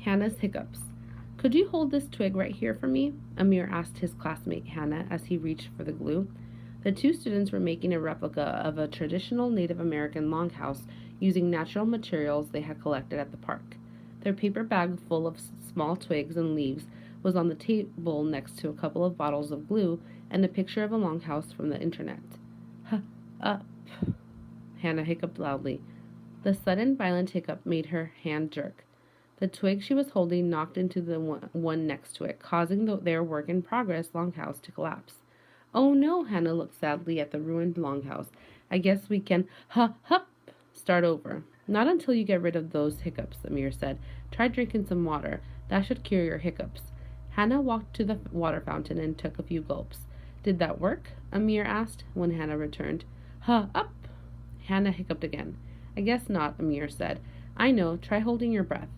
Hannah's Hiccups. Could you hold this twig right here for me? Amir asked his classmate Hannah as he reached for the glue. The two students were making a replica of a traditional Native American longhouse using natural materials they had collected at the park. Their paper bag full of small twigs and leaves was on the table next to a couple of bottles of glue and a picture of a longhouse from the internet. Up, Hannah hiccuped loudly. The sudden violent hiccup made her hand jerk. The twig she was holding knocked into the one next to it, causing their work in progress longhouse to collapse. Oh no, Hannah looked sadly at the ruined longhouse. I guess we can start over. Not until you get rid of those hiccups, Amir said. Try drinking some water. That should cure your hiccups. Hannah walked to the water fountain and took a few gulps. Did that work? Amir asked when Hannah returned. Up! Hannah hiccuped again. I guess not, Amir said. I know. Try holding your breath.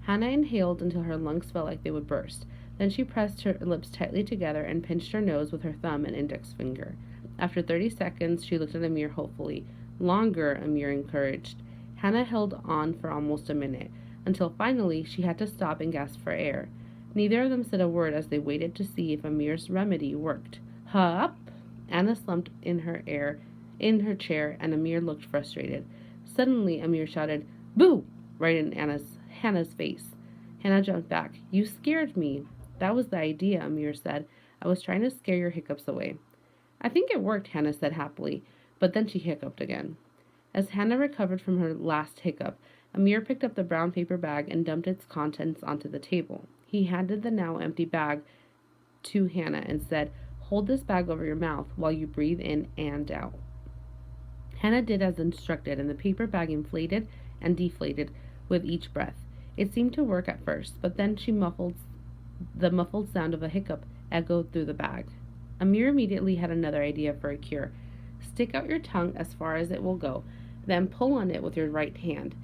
Hannah inhaled until her lungs felt like they would burst. Then she pressed her lips tightly together and pinched her nose with her thumb and index finger. After 30 seconds, she looked at Amir hopefully. Longer, Amir encouraged. Hannah held on for almost a minute, until finally she had to stop and gasp for air. Neither of them said a word as they waited to see if Amir's remedy worked. Up! Anna slumped in her chair, and Amir looked frustrated. Suddenly, Amir shouted, "Boo!" right in Hannah's face. Hannah jumped back. You scared me. That was the idea, Amir said. I was trying to scare your hiccups away. I think it worked, Hannah said happily, but then she hiccuped again. As Hannah recovered from her last hiccup, Amir picked up the brown paper bag and dumped its contents onto the table. He handed the now empty bag to Hannah and said, Hold this bag over your mouth while you breathe in and out. Hannah did as instructed, and the paper bag inflated and deflated with each breath. It seemed to work at first, but then the muffled sound of a hiccup echoed through the bag. Amir immediately had another idea for a cure. Stick out your tongue as far as it will go, then pull on it with your right hand.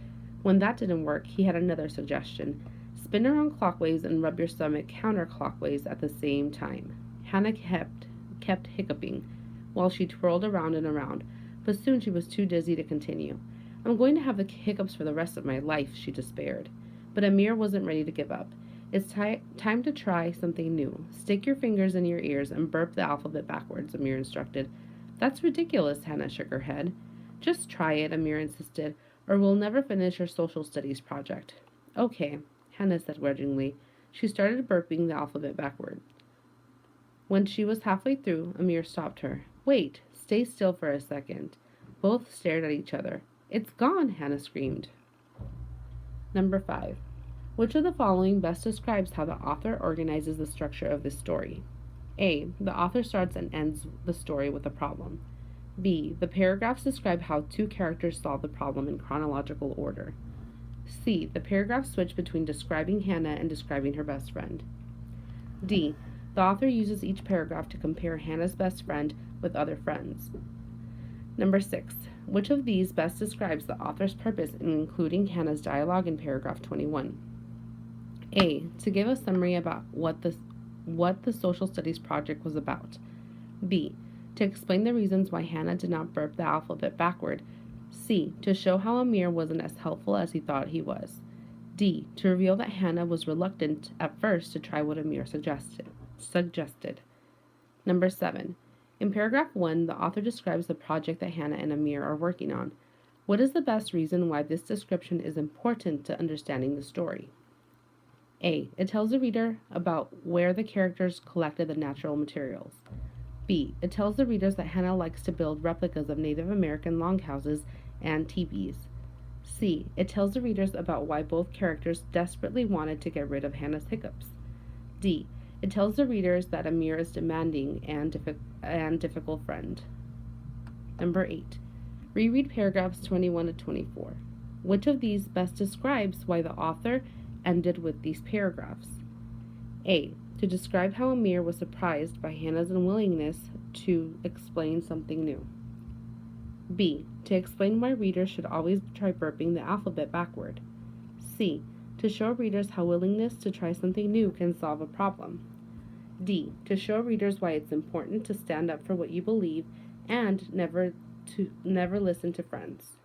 When that didn't work, he had another suggestion. Spin around clockwise and rub your stomach counterclockwise at the same time. Hannah kept hiccuping while she twirled around and around, but soon she was too dizzy to continue. I'm going to have the hiccups for the rest of my life, she despaired. But Amir wasn't ready to give up. It's time to try something new. Stick your fingers in your ears and burp the alphabet backwards, Amir instructed. That's ridiculous, Hannah shook her head. Just try it, Amir insisted, or we'll never finish our social studies project. Okay, Hannah said grudgingly. She started burping the alphabet backward. When she was halfway through, Amir stopped her. Wait, stay still for a second. Both stared at each other. It's gone, Hannah screamed. Number 5. Which of the following best describes how the author organizes the structure of this story? A. The author starts and ends the story with a problem. B. The paragraphs describe how two characters solve the problem in chronological order. C. The paragraphs switch between describing Hannah and describing her best friend. D. The author uses each paragraph to compare Hannah's best friend with other friends. Number 6. Which of these best describes the author's purpose in including Hannah's dialogue in paragraph 21? A. To give a summary about what the social studies project was about. B. To explain the reasons why Hannah did not burp the alphabet backward. C. To show how Amir wasn't as helpful as he thought he was. D. To reveal that Hannah was reluctant at first to try what Amir suggested. Number 7. In paragraph 1, the author describes the project that Hannah and Amir are working on. What is the best reason why this description is important to understanding the story? A. It tells the reader about where the characters collected the natural materials. B. It tells the readers that Hannah likes to build replicas of Native American longhouses and teepees. C. It tells the readers about why both characters desperately wanted to get rid of Hannah's hiccups. D. It tells the readers that Amir is demanding and difficult friend. Number 8. Reread paragraphs 21 to 24. Which of these best describes why the author ended with these paragraphs? A. To describe how Amir was surprised by Hannah's unwillingness to explain something new. B. To explain why readers should always try burping the alphabet backward. C. To show readers how willingness to try something new can solve a problem. D. To show readers why it's important to stand up for what you believe and never listen to friends.